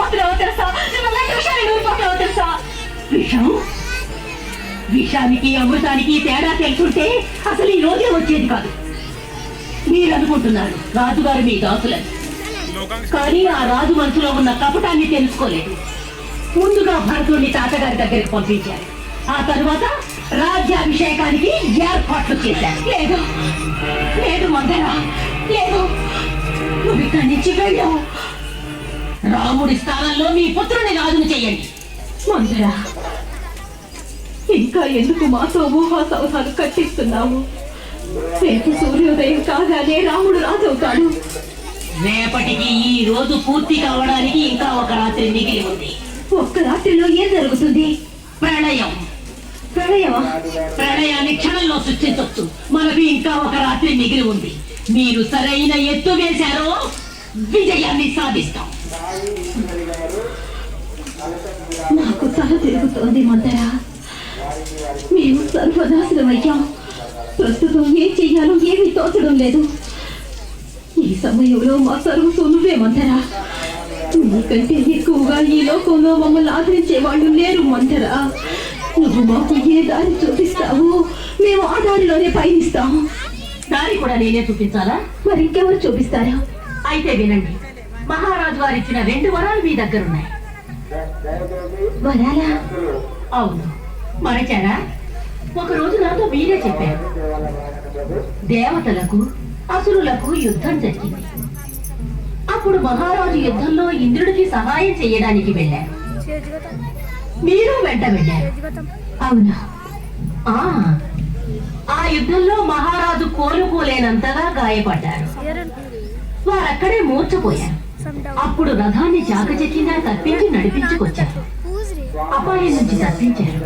పోతున్నావో తెలుసా? విషాన్ని నూరిపోతున్నావో తెలుసా? విషం? విషానికి అమృతానికి తేడా తెలుసుంటే అసలు ఈ రోజే వచ్చేది కాదు. మీరు అనుకుంటున్నారు రాజుగారు మీ దాసులని, కానీ ఆ రాజు మనసులో ఉన్న కపటాన్ని తెలుసుకోలేదు. ముందుగా భరతుడిని తాతగారి దగ్గరికి పంపించారు. ఆ తరువాత రాజ్యాభిషేకానికి ఏర్పాట్లు చేశారు. లేదు లేదు మందర, లేదు, నువ్వు ఇక్కడి నుంచి వెళ్ళావు. రాముడి స్థానంలో మీ పుత్రుని రాజును చెయ్యండి. మందర, ఇంకా ఎందుకు మాతో ఊహాసౌహాలు కట్టిస్తున్నావు? రేపు సూర్యోదయం కాగానే రాముడు రాజవుతాడు. రేపటికి ఈ రోజు పూర్తి కావడానికి ఇంకా ఒక రాత్రి మిగిలి ఉంది. ఒక్క రాత్రిలో ఏం జరుగుతుంది? ప్రళయం. ప్రళయమా? ప్రళయాన్ని క్షణంలో సృష్టించవచ్చు. మనకు ఇంకా ఒక రాత్రి మిగిలి ఉంది. మీరు సరైన ఎత్తు వేశారో విజయాన్ని సాధిస్తాం. నాకు తల తిరుగుతోంది మందర. మేము సర్వనాశనమయ్యాం. ప్రస్తుతం ఏం చెయ్యాలో ఏమీ తోచడం లేదు. ఈ సమయంలో మా సర్వస్వం నువ్వే మందర. నీకంటే ఎక్కువగా ఈ లోకంలో మమ్మల్ని ఆదరించే వాళ్ళు లేరు మందర. నువ్వు మాకు ఏ దారి చూపిస్తావో మేము ఆ దారిలోనే పయనిస్తాము. దారి కూడా నేనే చూపించాలా? మరి ఇంకెవరు చూపిస్తారా? అయితే వినండి, మహారాజు వారు ఇచ్చిన 2 వరాలు మీ దగ్గర ఉన్నాయి. వరాలా? అవును, మరచారా? ఒకరోజు నాతో మీరే చెప్పారు, దేవతలకు అసురులకు యుద్ధం జరిగింది. అప్పుడు మహారాజు యుద్ధంలో ఇంద్రుడికి సహాయం చేయడానికి వెళ్ళారు. మీరు వెంట వెళ్ళారు. అవునా? ఆ యుద్ధంలో మహారాజు కోలుకోలేనంతగా గాయపడ్డారు. వారక్కడే మూర్చపోయారు. అప్పుడు రథాన్ని చాకచక్యంగా తప్పించి నడిపించుకొచ్చారు. అపాయం నుంచి తప్పించారు.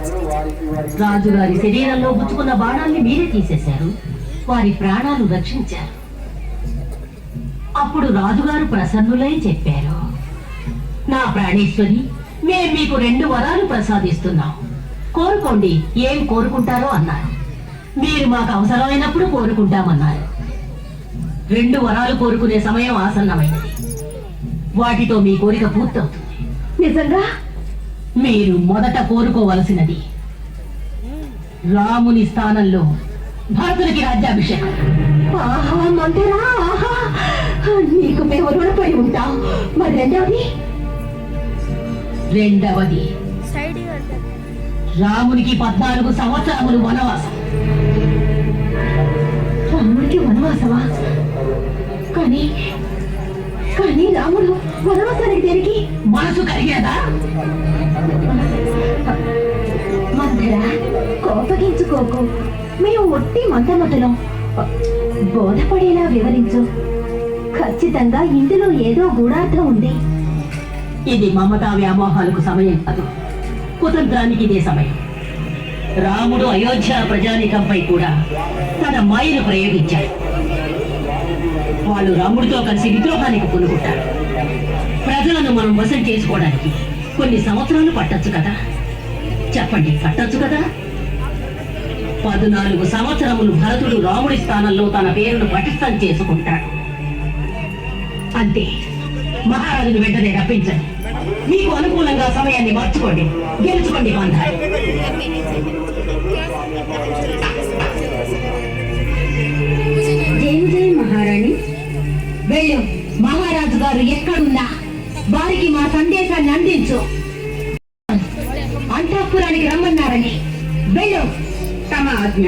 రాజుగారి శరీరంలో గుచ్చుకున్న బాణాల్ని మీరే తీసేశారు. వారి ప్రాణాలు రక్షించారు. అప్పుడు రాజుగారు ప్రసన్నులై చెప్పారు, నా ప్రాణేశ్వరి, మేము మీకు 2 వరాలు ప్రసాదిస్తున్నాం. కోరుకోండి, ఏం కోరుకుంటారో అన్నారు. మీరు మాకు అవసరమైనప్పుడు కోరుకుంటామన్నారు. 2 వరాలు కోరుకునే సమయం ఆసన్నమైనది. వాటితో మీ కోరిక పూర్తవుతుంది. నిజంగా? మీరు మొదట కోరుకోవలసినది రాముని స్థానంలో భరతునికి రాజ్యాభిషేకం. నీకు మేము రుణపడి ఉంటాం. మరి రెండవది రామునికి 14 సంవత్సరములు వనవాసం. రాముడికి వనవాసమా? కానీ రాముడు వనవాసానికి దేనికి? మనసు కరిగేదా? మందర, కోపగించుకోకు. మేము ఒట్టి మందమతులం. బోధపడేలా వివరించు. ఖచ్చితంగా ఇందులో ఏదో గూఢార్థం ఉంది. ఇది మమతా వ్యామోహాలకు సమయం కాదు. కుతంత్రానికి ఇదే సమయం. రాముడు అయోధ్య ప్రజానికంపై కూడా తన మాయను ప్రయోగించాడు. వాళ్ళు రాముడితో కలిసి విద్రోహానికి పూనుకుంటారు. ప్రజలను మనం వశం చేసుకోవడానికి కొన్ని సంవత్సరాలు పట్టొచ్చు కదా? చెప్పండి, పట్టొచ్చు కదా? 14 సంవత్సరములు భరతుడు రాముడి స్థానంలో తన పేరును పటిష్టం చేసుకుంటాడు. అంతే. మహారాజును వెంటనే రప్పించండి. మీకు అనుకూలంగా సమయాన్ని మార్చుకోండి. గెలుచుకోండి మందారు. జై జై మహారాణి. వెళ్ళు, మహారాజు గారు ఎక్కడున్నా వారికి మా సందేశాన్ని అందించు. అంతఃపురానికి రమ్మన్నారని. వెళ్ళు. తమ ఆజ్ఞ.